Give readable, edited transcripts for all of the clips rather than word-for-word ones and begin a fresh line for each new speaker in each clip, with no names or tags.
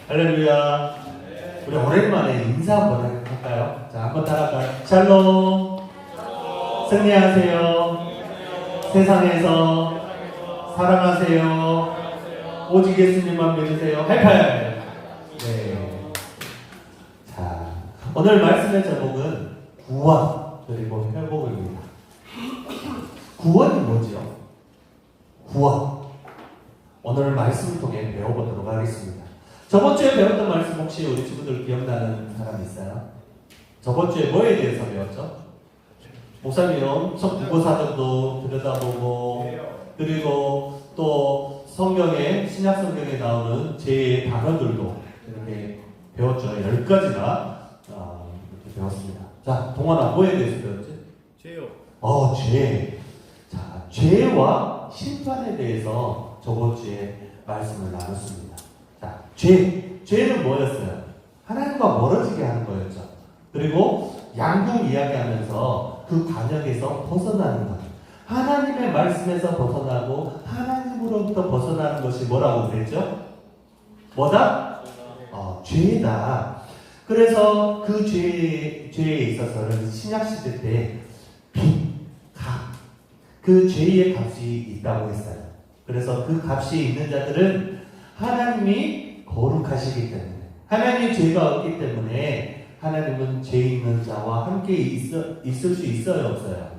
할렐루야. 우리 오랜만에 인사 한번 할까요? 자, 한번 따라할까요? 샬롬. 승리하세요. 세상에서 사랑하세요. 오직 예수님만 믿으세요. 하이파이브. 네. 자, 오늘 말씀의 제목은 구원 그리고 회복입니다. 구원이 뭐죠? 구원. 오늘 말씀을 통해 배워보도록 하겠습니다. 저번 주에 배웠던 말씀 혹시 우리 친구들 기억나는 사람 있어요? 저번 주에 뭐에 대해서 배웠죠? 목사님 국어사전도 들여다보고 그리고 또 성경에 신약 성경에 나오는 제 단어들도 이렇게 배웠죠. 10가지나 이렇게 배웠습니다. 자, 동원아 뭐에 대해서 배웠지?
죄요.
죄. 자, 죄와 심판에 대해서 저번 주에 말씀을 나눴습니다. 자, 죄는 뭐였어요? 하나님과 멀어지게 하는 거였죠. 그리고 양육 이야기하면서 그 관역에서 벗어나는 것. 하나님의 말씀에서 벗어나고 하나님으로부터 벗어나는 것이 뭐라고 그랬죠? 뭐다? 죄다. 그래서 그 죄에 있어서는 신약시대 때 값, 그 죄의 값이 있다고 했어요. 그래서 그 값이 있는 자들은 하나님이 거룩하시기 때문에, 하나님이 죄가 없기 때문에 하나님은 죄 있는 자와 함께 있을 수 있어요, 없어요?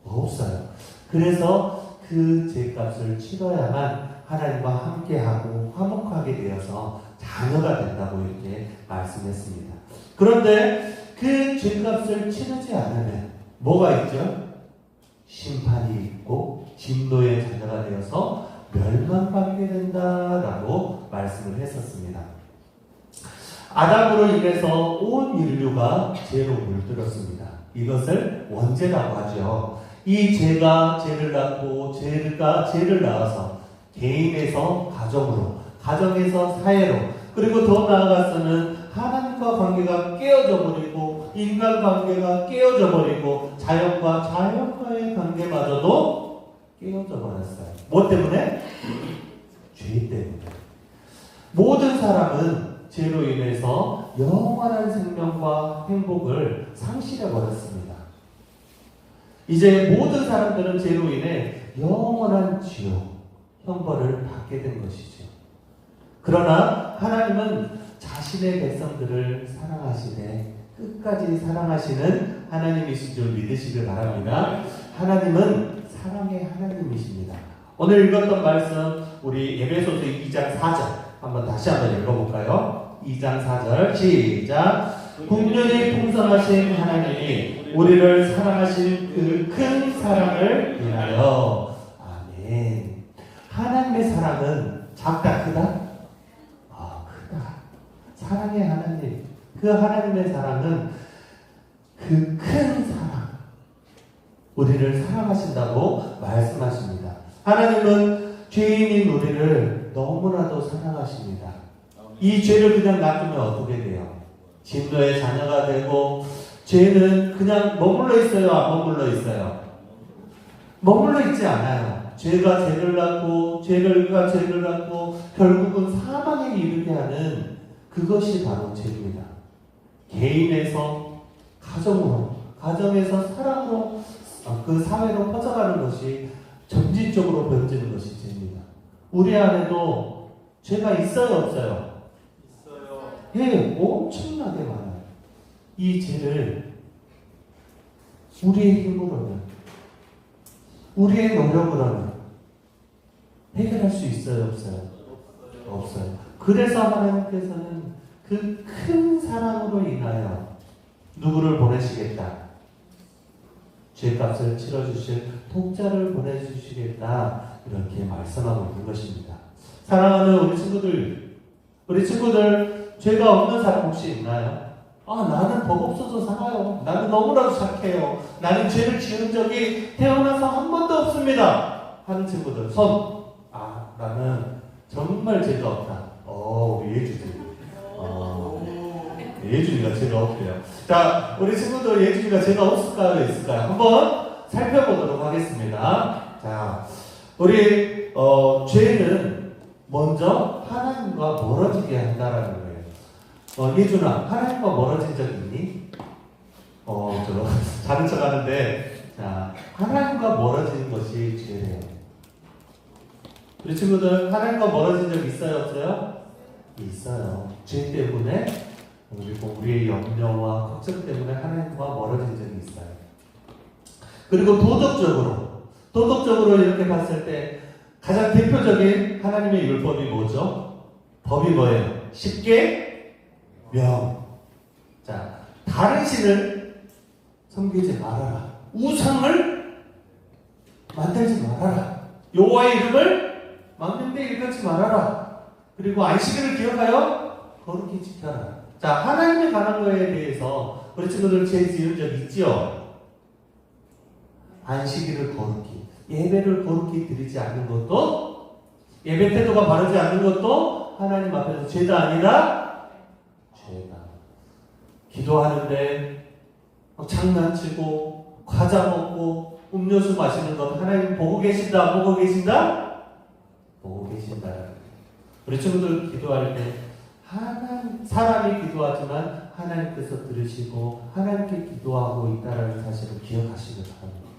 없어요. 그래서 그 죄값을 치러야만 하나님과 함께하고 화목하게 되어서 자녀가 된다고 이렇게 말씀했습니다. 그런데 그 죄값을 치르지 않으면 뭐가 있죠? 심판이 있고 진노의 자녀가 되어서 멸망받게 된다라고 말씀을 했었습니다. 아담으로 인해서 온 인류가 죄로 물들었습니다. 이것을 원죄라고 하죠. 이 죄가 죄를 낳고 죄가 죄를 낳아서 개인에서 가정으로, 가정에서 사회로, 그리고 더 나아가서는 하나님과 관계가 깨어져 버리고 인간 관계가 깨어져 버리고 자연과의 관계마저도 깨어져 버렸어요. 뭐 때문에? 죄 때문에. 모든 사람은 죄로 인해서 영원한 생명과 행복을 상실해 버렸습니다. 이제 모든 사람들은 죄로 인해 영원한 지옥, 형벌을 받게 된 것이죠. 그러나 하나님은 자신의 백성들을 사랑하시되 끝까지 사랑하시는 하나님이신 줄 믿으시길 바랍니다. 하나님은 사랑의 하나님이십니다. 오늘 읽었던 말씀 우리 에베소서 2장 4절 한번 다시 한번 읽어볼까요? 2장 4절 시작. 국률이 풍성하신 하나님이 우리를 사랑하신 그 큰 사랑을 인하여. 아멘. 하나님의 사랑은 작다 크다? 크다. 사랑의 하나님, 그 하나님의 사랑은 그 큰 사랑, 우리를 사랑하신다고 말씀하십니다. 하나님은 죄인인 우리를 너무나도 사랑하십니다. 이 죄를 그냥 놔두면 어떻게 돼요? 진노의 자녀가 되고, 죄는 그냥 머물러 있어요? 안 머물러 있어요? 머물러 있지 않아요. 죄가 죄를 낳고, 죄가 죄를 낳고, 결국은 사망에 이르게 하는 그것이 바로 죄입니다. 개인에서 가정으로, 가정에서 사랑으로, 그 사회로 퍼져가는 것이 점진적으로 번지는 것이 죄입니다. 우리 안에도 죄가 있어요, 없어요?
있어요.
예, 엄청나게 많아요. 이 죄를 우리의 힘으로는, 우리의 노력으로는 해결할 수 있어요, 없어요? 없어요. 그래서 하나님께서는 그 큰 사랑으로 인하여 누구를 보내시겠다? 죄값을 치러주실 독자를 보내주시겠다. 이렇게 말씀하고 있는 것입니다. 사랑하는 우리 친구들 죄가 없는 사람 혹시 있나요? 나는 법 없어서 살아요. 나는 너무나도 착해요. 나는 죄를 지은 적이 태어나서 한 번도 없습니다. 하는 친구들 손. 나는 정말 죄가 없다. 우리 예주지. 예준이가 죄가 없대요. 자, 우리 친구들 예준이가 죄가 없을까요? 있을까요? 한번 살펴보도록 하겠습니다. 자, 우리 죄는 먼저 하나님과 멀어지게 한다라는 거예요. 예준아, 하나님과 멀어진 적 있니? 저 다른 척 하는데, 자, 하나님과 멀어지는 것이 죄예요. 우리 친구들, 하나님과 멀어진 적 있어요, 없어요? 있어요. 죄 때문에, 그리고 우리의 염려와 걱정 때문에 하나님과 멀어진 적이 있어요. 그리고 도덕적으로 이렇게 봤을 때 가장 대표적인 하나님의 율법이 뭐죠? 법이 뭐예요? 10계명. 자, 다른 신을 섬기지 말아라. 우상을 만들지 말아라. 여호와의 이름을 망령되이 일컫지 말아라. 그리고 안식일을 기억하여 거룩히 지켜라. 자, 하나님에 관한 거에 대해서 우리 친구들 죄 지은 적 있지요? 안식일을 거룩히, 예배를 거룩히 드리지 않는 것도, 예배 태도가 바르지 않는 것도 하나님 앞에서 죄다 아니다? 죄다. 기도하는데 장난치고 과자 먹고 음료수 마시는 건 하나님 보고 계신다, 안 보고 계신다? 보고 계신다. 우리 친구들 기도할 때 사람이 기도하지만 하나님께서 들으시고 하나님께 기도하고 있다는 사실을 기억하시길 바랍니다.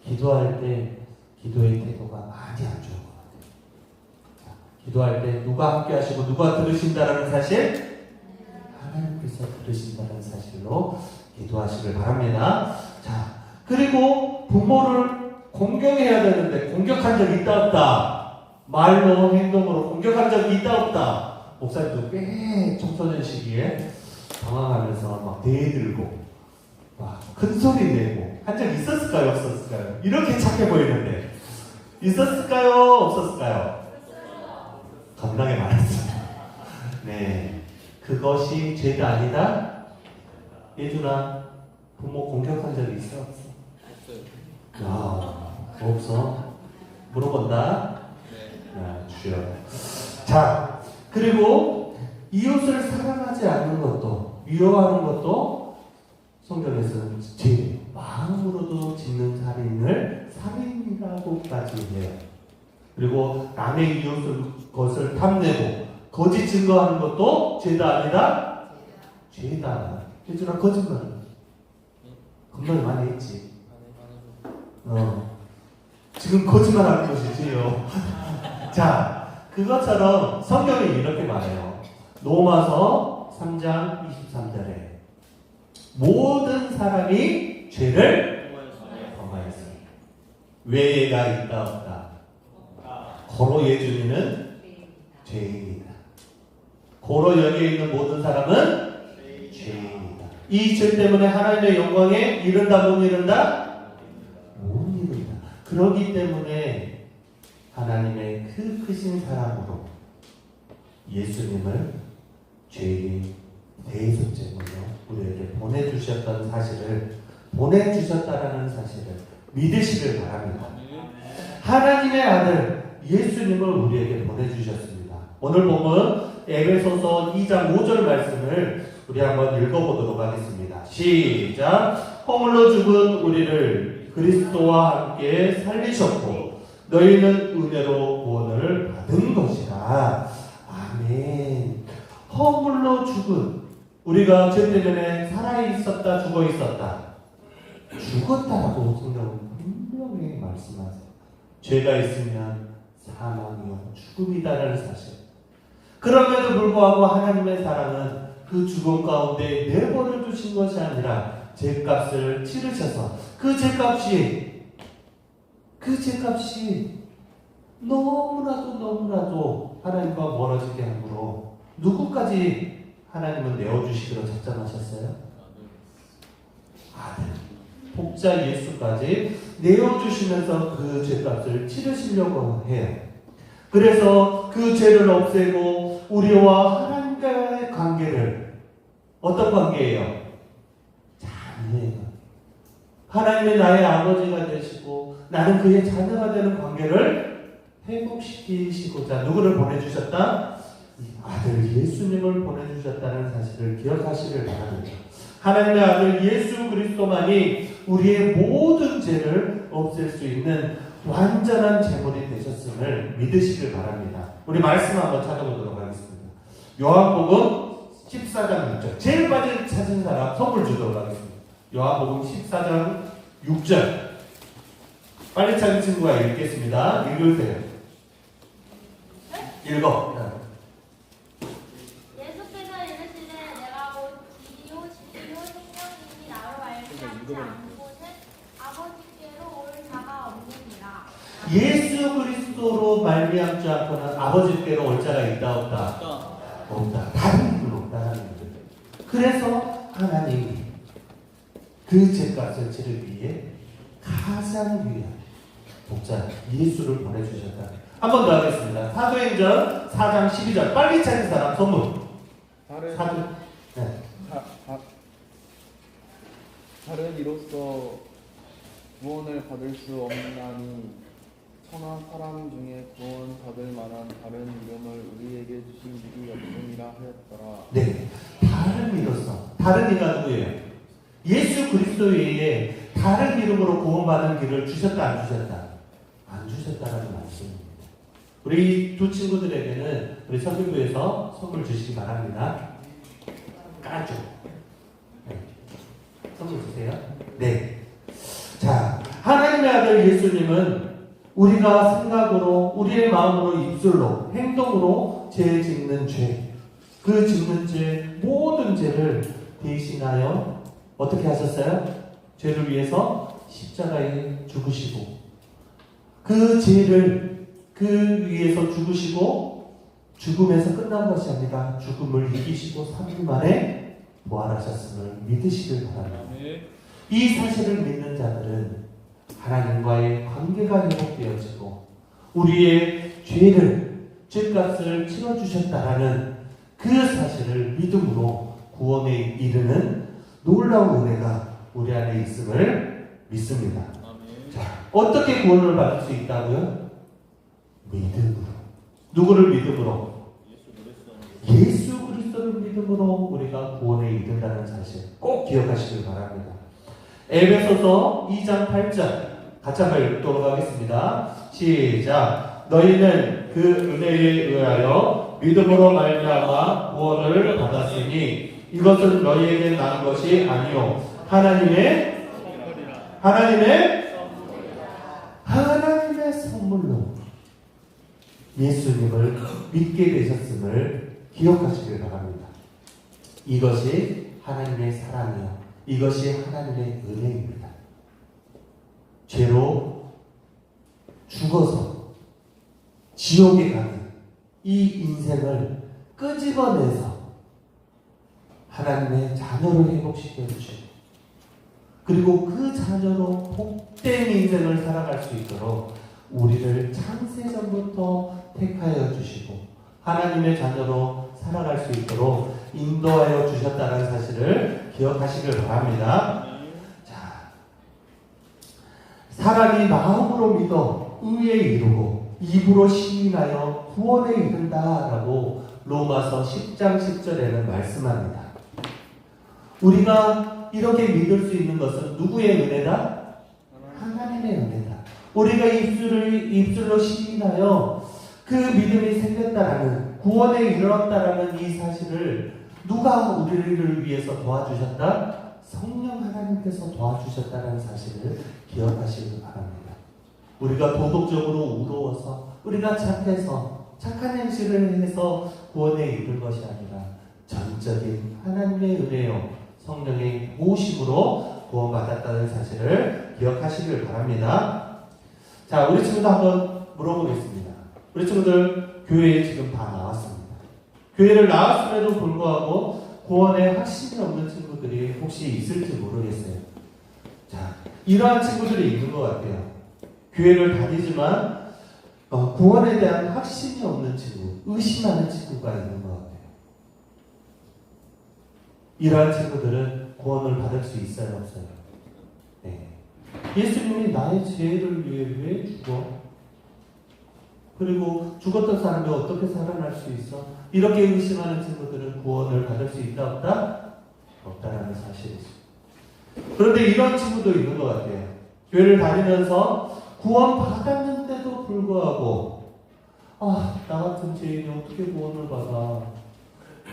기도할 때 기도의 태도가 많이 안 좋은 것 같아요. 기도할 때 누가 함께 하시고 누가 들으신다는 사실, 하나님께서 들으신다는 사실로 기도하시길 바랍니다. 자, 그리고 부모를 공경해야 되는데 공격한 적 있다 없다? 말로 행동으로 공격한 적이 있다 없다? 목사님도 꽤 청소년 시기에 당황하면서 막 대들고 막 큰 소리 내고 한 적 있었을까요? 없었을까요? 이렇게 착해 보이는데 있었을까요? 없었을까요? 겁나게 많았어요. 네, 그것이 죄가 아니다? 예준아, 부모 공격한 적 있어? 없어? 없어? 물어본다? 주여. 자, 그리고 이웃을 사랑하지 않는 것도, 미워하는 것도 성경에서는 죄, 마음으로도 짓는 살인을 살인이라고까지 해요. 그리고 남의 이웃을 것을 탐내고 거짓 증거하는 것도 죄다 아니다? 죄다. 예준아, 거짓말 겁나 많이 했지. 지금 거짓말하는 것이지요. 자, 그것처럼 성경이 이렇게 말해요. 로마서 3장 23절에 모든 사람이 죄를 범하였으니 외가 있다 없다? 고로 예준이는 죄인이다. 고로 여기에 있는 모든 사람은 죄인이다. 이 죄 때문에 하나님의 영광에 이른다 못 이른다? 못 이른다. 그렇기 때문에 하나님의 그 크신 사랑으로 예수님을 죄인 대속제물로 우리에게 보내주셨다는 사실을 믿으시길 바랍니다. 하나님의 아들 예수님을 우리에게 보내주셨습니다. 오늘 보면 에베소서 2장 5절 말씀을 우리 한번 읽어보도록 하겠습니다. 시작. 허물로 죽은 우리를 그리스도와 함께 살리셨고 너희는 은혜로 구원을 받은 것이라. 아멘. 허물로 죽은, 우리가 죄 때문에 살아있었다 죽어있었다, 죽었다라고 성경은 분명히 말씀하세요. 죄가 있으면 사망이요 죽음이다라는 사실. 그럼에도 불구하고 하나님의 사랑은 그 죽음 가운데 내버려 두신 것이 아니라 죄값을 치르셔서 그 죄값이 너무나도 하나님과 멀어지게 함으로 누구까지 하나님은 내어주시기로 작정하셨어요? 아들, 복자 예수까지 내어주시면서 그 죄값을 치르시려고 해요. 그래서 그 죄를 없애고 우리와 하나님과의 관계를, 어떤 관계예요? 자녀예요. 하나님이 나의 아버지가 되시고 나는 그의 자녀가 되는 관계를 회복시키시고자 누구를 보내주셨다? 아들 예수님을 보내주셨다는 사실을 기억하시길 바랍니다. 하나님의 아들 예수 그리스도만이 우리의 모든 죄를 없앨 수 있는 완전한 제물이 되셨음을 믿으시길 바랍니다. 우리 말씀 한번 찾아보도록 하겠습니다. 요한복음 14장 6절. 제일 빨리 찾은 사람 선물 주도록 하겠습니다. 요한복음 14장 6절. 빨리 찾은 친구가 읽겠습니다. 읽으세요. 읽어.
예수께서 이르시되 내가 곧 길이요 진리요 생명이니 나로 말미암지 않고는 아버지께로 올 자가 없느니라.
예수 그리스도로 말미암지 않고는 아버지께로 올 자가 있다 없다? 없다. 다른 이유는 없다는 거예요. 그래서 하나님이 그 죄값을 치르기 위해 가장 귀한 독자 예수를 보내주셨다. 한 번 더 하겠습니다. 사도행전 4장 12절. 빨리 찾은 사람 선물.
다른 이로서 구원을 받을 수 없나니 천하 사람 중에 구원 받을 만한 다른 이름을 우리에게 주신 일이 없음이라 하였더라.
네, 다른 이로서. 다른 이가 누구예요? 예수 그리스도 외에 다른 이름으로 구원받는 길을 주셨다 안 주셨다? 안 주셨다라는 말씀입니다. 우리 두 친구들에게는 우리 선교부에서 선물 주시기 바랍니다. 까죠. 네. 선물 주세요. 네. 자, 하나님의 아들 예수님은 우리가 생각으로, 우리의 마음으로, 입술로, 행동으로 죄 짓는 죄, 그 짓는 죄, 모든 죄를 대신하여 어떻게 하셨어요? 죄를 위해서 십자가에 죽으시고, 그 죄를 그 위에서 죽으시고, 죽음에서 끝난 것이 아니라 죽음을 이기시고 3일 만에 부활하셨음을 믿으시길 바랍니다. 이 사실을 믿는 자들은 하나님과의 관계가 회복되어지고 우리의 죄값을 치러주셨다라는 그 사실을 믿음으로 구원에 이르는 놀라운 은혜가 우리 안에 있음을 믿습니다. 자, 어떻게 구원을 받을 수 있다고요? 믿음으로. 누구를 믿음으로? 예수 그리스도를 믿음으로 우리가 구원에 이른다는 사실 꼭 기억하시길 바랍니다. 에베소서 2장 8절 같이 한번 읽도록 하겠습니다. 시작. 너희는 그 은혜에 의하여 믿음으로 말미암아 구원을 받았으니 이것은 너희에게 난 것이 아니요 하나님의 선물로 예수님을 믿게 되셨음을 기억하시길 바랍니다. 이것이 하나님의 사랑이요 이것이 하나님의 은혜입니다. 죄로 죽어서 지옥에 가는 이 인생을 끄집어내서 하나님의 자녀를 회복시켜 주시고 그리고 그 자녀로 복된 인생을 살아갈 수 있도록 우리를 창세전부터 택하여 주시고 하나님의 자녀로 살아갈 수 있도록 인도하여 주셨다는 사실을 기억하시길 바랍니다. 자, 사람이 마음으로 믿어 의에 이르고 입으로 시인하여 구원에 이른다라고 로마서 10장 10절에는 말씀합니다. 우리가 이렇게 믿을 수 있는 것은 누구의 은혜다? 하나님의 은혜다. 우리가 입술로 시인하여 그 믿음이 생겼다라는 구원에 이르렀다라는 이 사실을 누가 우리를 위해서 도와주셨다? 성령 하나님께서 도와주셨다는 사실을 기억하시기 바랍니다. 우리가 도덕적으로 우러워서 우리가 착해서 착한 행실을 해서 구원에 이른 것이 아니라 전적인 하나님의 은혜요 성령의 모심으로 구원받았다는 사실을 기억하시길 바랍니다. 자, 우리 친구들 한번 물어보겠습니다. 우리 친구들 교회에 지금 다 나왔습니다. 교회를 나왔음에도 불구하고 구원에 확신이 없는 친구들이 혹시 있을지 모르겠어요. 자, 이러한 친구들이 있는 것 같아요. 교회를 다니지만 구원에 대한 확신이 없는 친구, 의심하는 친구가 있는 것 같아요. 이러한 친구들은 구원을 받을 수 있어요, 없어요? 네. 예수님이 나의 죄를 위해 왜 죽어? 그리고 죽었던 사람이 어떻게 살아날 수 있어? 이렇게 의심하는 친구들은 구원을 받을 수 있다, 없다? 없다라는 사실이죠. 그런데 이런 친구도 있는 것 같아요. 교회를 다니면서 구원 받았는데도 불구하고 나 같은 죄인이 어떻게 구원을 받아?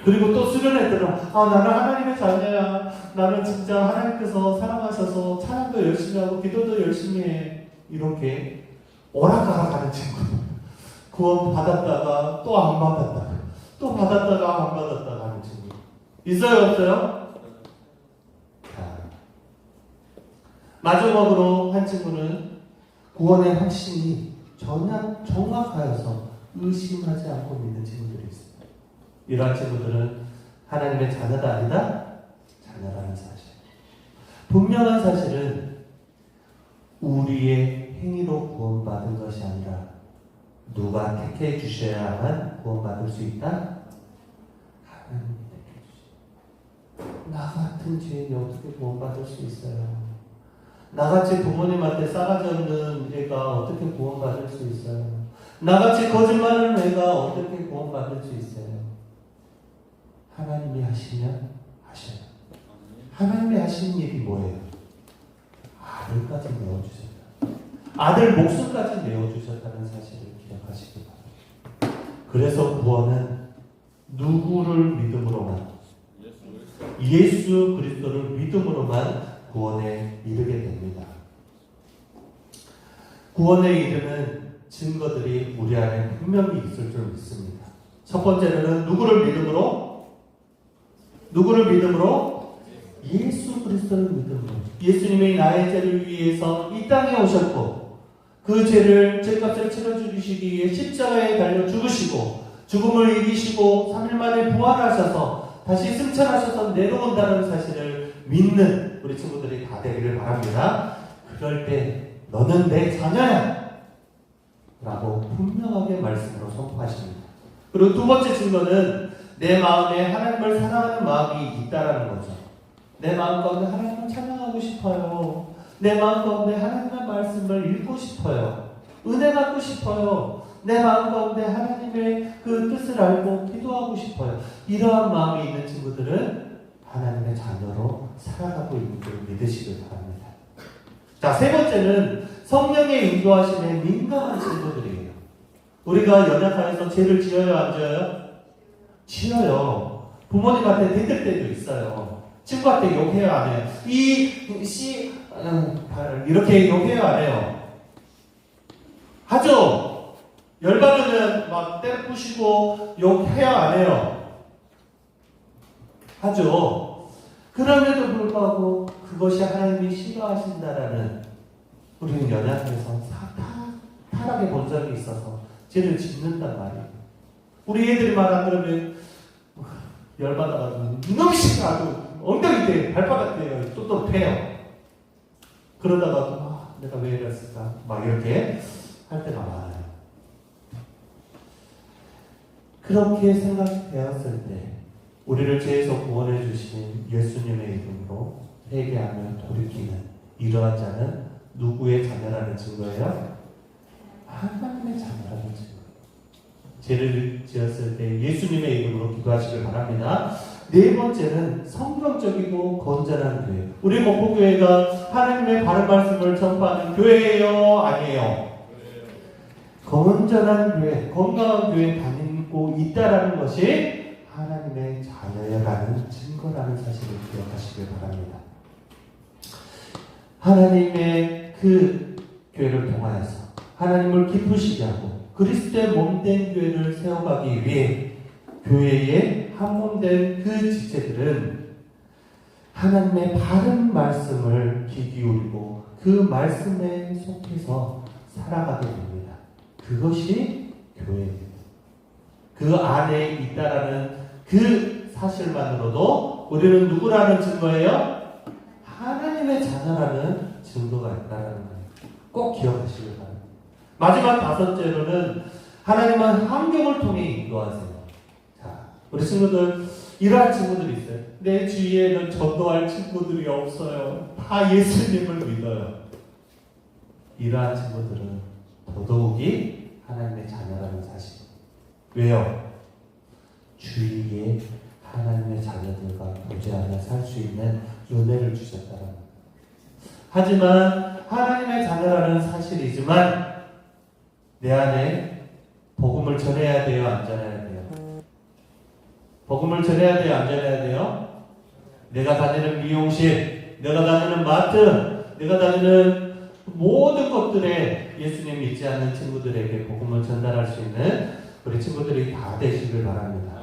그리고 또 수련회들은 나는 하나님의 자녀야. 나는 진짜 하나님께서 사랑하셔서 찬양도 열심히 하고 기도도 열심히 해. 이렇게 오락가락하는 친구. 구원 받았다가 또 안 받았다가 또 받았다가 안 받았다가 하는 친구. 있어요, 없어요? 마지막으로 한 친구는 구원의 확신이 전혀 정확하여서 의심하지 않고 믿는 친구들이 있습니다. 이러한 친구들은 하나님의 자녀다 아니다? 자녀라는 사실. 분명한 사실은 우리의 행위로 구원받은 것이 아니라 누가 택해 주셔야만 구원받을 수 있다? 하나님이 택해 주시오. 나 같은 죄인이 어떻게 구원받을 수 있어요? 나같이 부모님한테 싸가지 없는 애가 어떻게 구원받을 수 있어요? 나같이 거짓말하는 애가 어떻게 구원받을 수 있어요? 하나님이 하시면 하셔요. 하나님이 하신 일이 뭐예요? 아들까지 내어주셨다. 아들 목숨까지 내어주셨다는 사실을 기억하시기 바랍니다. 그래서 구원은 누구를 믿음으로만, 예수 그리스도를 믿음으로만 구원에 이르게 됩니다. 구원에 이르는 증거들이 우리 안에 분명히 있을 줄 믿습니다. 첫 번째는 누구를 믿음으로? 예수 그리스도를 믿음으로. 예수님이 나의 죄를 위해서 이 땅에 오셨고 그 죄를 죄값을 치러주시기 위해 십자가에 달려 죽으시고 죽음을 이기시고 3일 만에 부활하셔서 다시 승천하셔서 내려온다는 사실을 믿는 우리 친구들이 다 되기를 바랍니다. 그럴 때 너는 내 자녀야 라고 분명하게 말씀으로 선포하십니다. 그리고 두 번째 증거는 내 마음에 하나님을 사랑하는 마음이 있다라는 거죠. 내 마음 가운데 하나님을 찬양하고 싶어요. 내 마음 가운데 하나님의 말씀을 읽고 싶어요. 은혜 받고 싶어요. 내 마음 가운데 하나님의 그 뜻을 알고 기도하고 싶어요. 이러한 마음이 있는 친구들은 하나님의 자녀로 살아가고 있는 줄 믿으시길 바랍니다. 자, 세 번째는 성령의 인도하심에 민감한 친구들이에요. 우리가 연약하여서 죄를 지어요, 안 지어요? 지어요. 부모님한테 대들 때도 있어요. 친구한테 욕해요, 안 해요? 이렇게 욕해요, 안 해요? 하죠? 열받으면 막 때려부시고 욕해요, 안 해요? 하죠? 그럼에도 불구하고 그것이 하나님이 싫어하신다라는 우리는 연약해서 타락의 본성이 있어서 죄를 짓는단 말이에요. 우리 애들이 말 안 들으면 열받아가지고 이놈이 아주 엉덩이에 발바닥에 또 패요. 그러다가도 내가 왜 이랬을까 막 이렇게 할 때가 많아요. 그렇게 생각되었을 때 우리를 죄에서 구원해 주신 예수님의 이름으로 회개하며 돌이키는 이러한 자는 누구의 자녀라는 증거예요? 하나님의 자녀라는 증거. 죄를 지었을 때 예수님의 이름으로 기도하시길 바랍니다. 네 번째는 성경적이고 건전한 교회. 우리 목포교회가 하나님의 바른 말씀을 전파하는 교회예요? 아니에요? 건전한 교회, 건강한 교회 다니고 있다라는 것이 하나님의 자녀라는 증거라는 사실을 기억하시길 바랍니다. 하나님의 그 교회를 통하여서 하나님을 기쁘시게 하고 그리스도의 몸된 교회를 세워가기 위해 교회에 한몸된 그 지체들은 하나님의 바른 말씀을 귀 기울이고 그 말씀에 속해서 살아가게 됩니다. 그것이 교회입니다. 그 안에 있다라는 그 사실만으로도 우리는 누구라는 증거예요? 하나님의 자녀라는 증거가 있다는 거예요. 꼭 기억하시길 바랍니다. 마지막 다섯째로는 하나님은 환경을 통해 인도하세요. 자, 우리 친구들 이러한 친구들이 있어요. 내 주위에는 전도할 친구들이 없어요. 다 예수님을 믿어요. 이러한 친구들은 더더욱이 하나님의 자녀라는 사실. 왜요? 주위에 하나님의 자녀들과 교제하며 살 수 있는 은혜를 주셨다는 거예요. 하지만 하나님의 자녀라는 사실이지만 내 안에 복음을 전해야 돼요, 안 전해야 돼요? 복음을 전해야 돼요, 안 전해야 돼요? 내가 다니는 미용실, 내가 다니는 마트, 내가 다니는 모든 것들에 예수님 믿지 않는 친구들에게 복음을 전달할 수 있는 우리 친구들이 다 되시길 바랍니다.